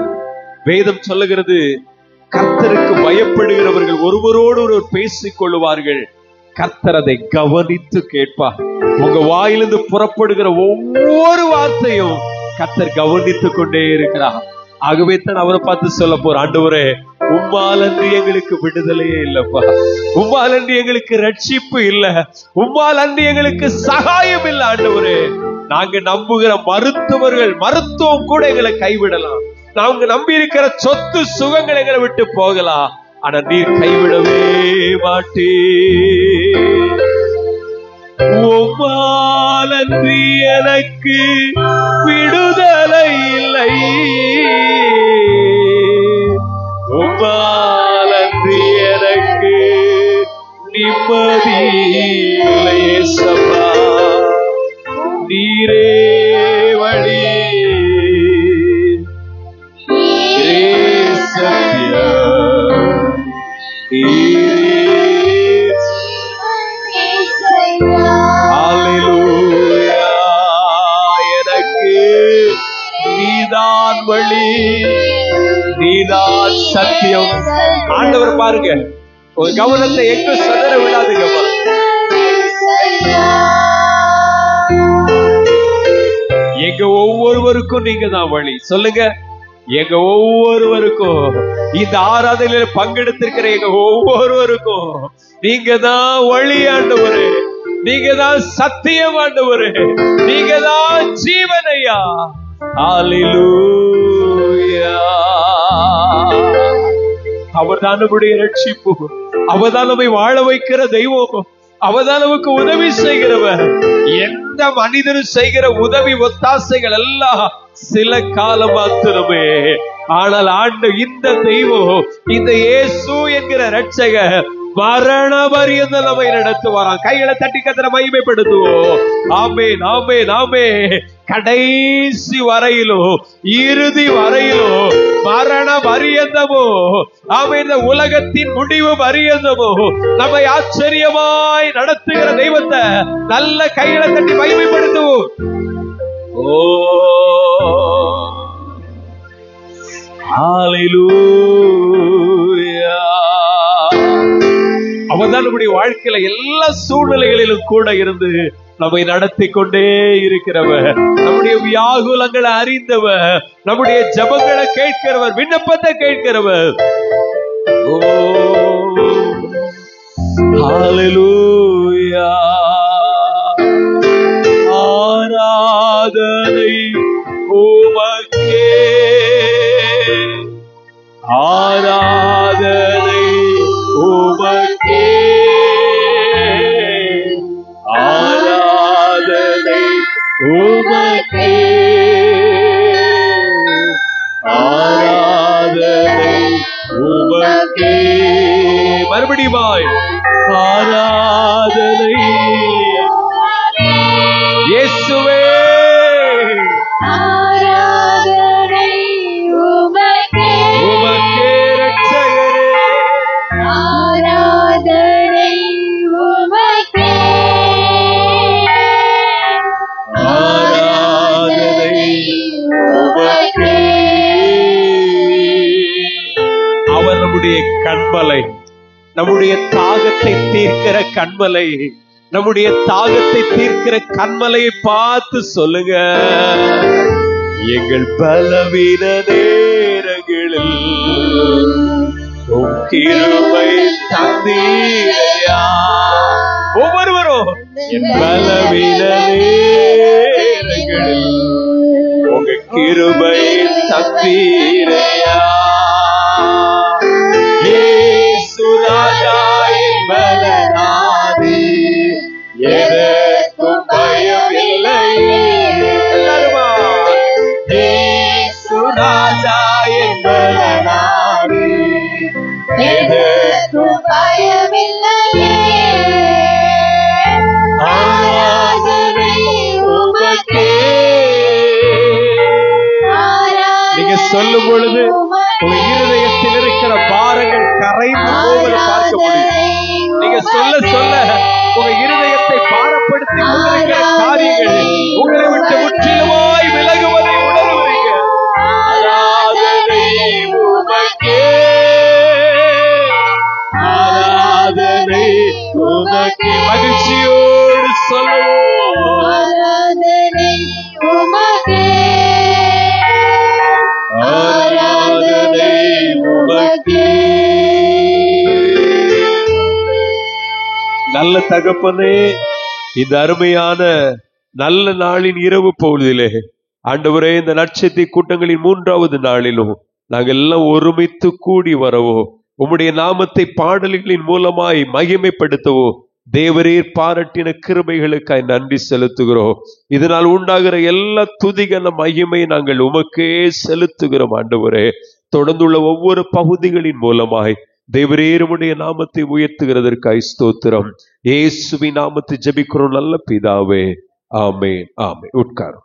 வேதம் சொல்லுகிறது, கர்த்தருக்கு பயப்படுகிறவர்கள் ஒருவரோடு ஒருவர் பேசிக் கொள்ளுவார்கள், கர்த்தர் அதை கவனித்து கேட்பார். உங்க வாயிலிருந்து புறப்படுகிற ஒவ்வொரு வார்த்தையும் கர்த்தர் கவனித்துக் கொண்டே இருக்கிறார். ஆகவே தான் அவரை பார்த்து சொல்ல போற, ஆண்டவரே உம்மாலன்றி எங்களுக்கு விடுதலையே இல்லப்பா, உம்மாலன்றி எங்களுக்கு ரட்சிப்பு இல்ல, உம்மாலன்றி எங்களுக்கு சகாயம் இல்லை. ஆண்டவரே, நாங்க நம்புகிற மருத்துவம் கூட எங்களை கைவிடலாம், நாங்க நம்பி இருக்கிற சொத்து சுகங்கள் எங்களை விட்டு போகலாம், ஆனா நீர் கைவிடவே மாட்டீர். உம்மாலன்றி எனக்கு விடுதலை இல்லை, உம்மாலன்றி எனக்கு நிம்மதி இல்லை. சபா நீரே வழி, நீரே சத்தியம், ஹல்லேலூயா. எனக்கு நீதான் வழி, நீதான் சத்தியம். ஆண்டவர் பாருங்க, ஒரு கவனத்தை எங்க சதற விடாதுங்கப்பா. எங்க ஒவ்வொருவருக்கும் நீங்க தான் வழி. சொல்லுங்க. எங்க ஒவ்வொருவருக்கும், இந்த ஆராதனையில பங்கெடுத்திருக்கிற எங்க ஒவ்வொருவருக்கும் நீங்க தான் வழி ஆண்டவரே, நீங்க தான் சத்தியம் ஆண்டவரே, நீங்க தான் ஜீவனையா. ஹல்லேலூயா. அவர்தான் நம்முடைய ரட்சிப்பு, அவர்தான் நம்மை வாழ வைக்கிற தெய்வம், அவர்தான் நமக்கு உதவி செய்கிறவர். எந்த மனிதனும் செய்கிற உதவி ஒத்தாசைகள் எல்லாம் சில காலம் மாத்திரமே. ஆனால் இந்த தெய்வம், இந்த இயேசு என்கிற ரட்சகர் மரண பரியந்த நம்மை நடத்துவாராம். கைகளை தட்டி கர்த்தரை மகிமைப்படுத்துவோம். ஆமென், ஆமென், ஆமென். கடைசி வரையிலோ, இறுதி வரையிலோ, மரண பரியந்தமோ, ஆமென், இந்த உலகத்தின் முடிவு பரியந்தமோ நம்மை ஆச்சரியமாய் நடத்துகிற தெய்வத்தை நல்ல கைகளை தட்டி மகிமைப்படுத்துவோம். ஓ ஹல்லேலூயா. அவர்தான் நம்முடைய வாழ்க்கையில எல்லா சூழ்நிலைகளிலும் கூட இருந்து நம்மை நடத்தி கொண்டே இருக்கிறவர், நம்முடைய வியாகுலங்களை அறிந்தவர், நம்முடைய ஜெபங்களை கேட்கிறவர், விண்ணப்பத்தை கேட்கிறவர். ஓ ஹல்லேலூயா. ஆராதனை உமக்கே, ஆராதனை உமக்கே, ஆராதனை உமக்கே, ஆராதனை உமக்கே. மறுபடியுமாய் ஆராதனை இயேசுவே, ஆராதனை உமக்கே, உமக்கே ரட்சகரே, ஆராதனை உமக்கே, ஆராதனை உமக்கே. அவர் நம்முடைய கண்மலை, நம்முடைய தாகத்தை தீர்க்கிற கண்மலை, நம்முடைய தாகத்தை தீர்க்கிற கண்மலையை பார்த்து சொல்லுங்க, எங்கள் பலவீன நேரங்களில் உம் கிருபை தந்தீரையா. ஒவ்வொருவரும் என் பலவீன நேரங்களில் உங்க கிருபை தந்தீரையா. இயேசு ராஜா என் பலனாதி, எனக்கும் பயம் இல்லையே. எல்லாருமா, இயேசு ராஜா என் பலனாதி, எனக்கும் பயமில்லையே. ஆராதனை உமக்கே, நீங்க சொல்லும் பொழுது உங்க இருதயத்தில் இருக்கிற பாரங்கள் கரைந்து போவதை பார்க்க முடியும். நீங்க சொல்ல சொல்ல உங்க இருதயத்தை பாரப்படுத்தி கொண்டிருக்கிற காரியங்கள் உங்களை விட்டு முற்றிலுமாய் விலகுவதை உணர்வீங்க. ஆராதனை உமக்கே, ஆராதனை உமக்கே. மகிழ்ச்சியோடு சொல்லுவோம், ஆராதனை உமக்கே, ஆராதனை உமக்கே. நல்ல தகப்பனே, இந்த அருமையான நல்ல நாளின் இரவு பொழுதிலே ஆண்டவரே, இந்த நட்சத்திர கூட்டங்களின் 3வது நாளிலும் நாங்கள் எல்லாம் ஒருமித்து கூடி வரவோ, உம்முடைய நாமத்தை பாடல்களின் மூலமாய் மகிமைப்படுத்தவோ தேவரீர் பாராட்டின கிருபைகளுக்காய் நன்றி செலுத்துகிறோம். இதனால் உண்டாகிற எல்லா துதிகன மகிமை நாங்கள் உமக்கே செலுத்துகிறோம். ஆண்டவரே, தொடர்ந்துள்ள ஒவ்வொரு பகுதிகளின் மூலமாய் தேவரீர் உம்முடைய நாமத்தை உயர்த்துகிறதற்காய் ஸ்தோத்திரம். இயேசுவின் நாமத்தை ஜெபிக்கிறோம் நல்ல பிதாவே. ஆமென், ஆமென். உட்காரும்.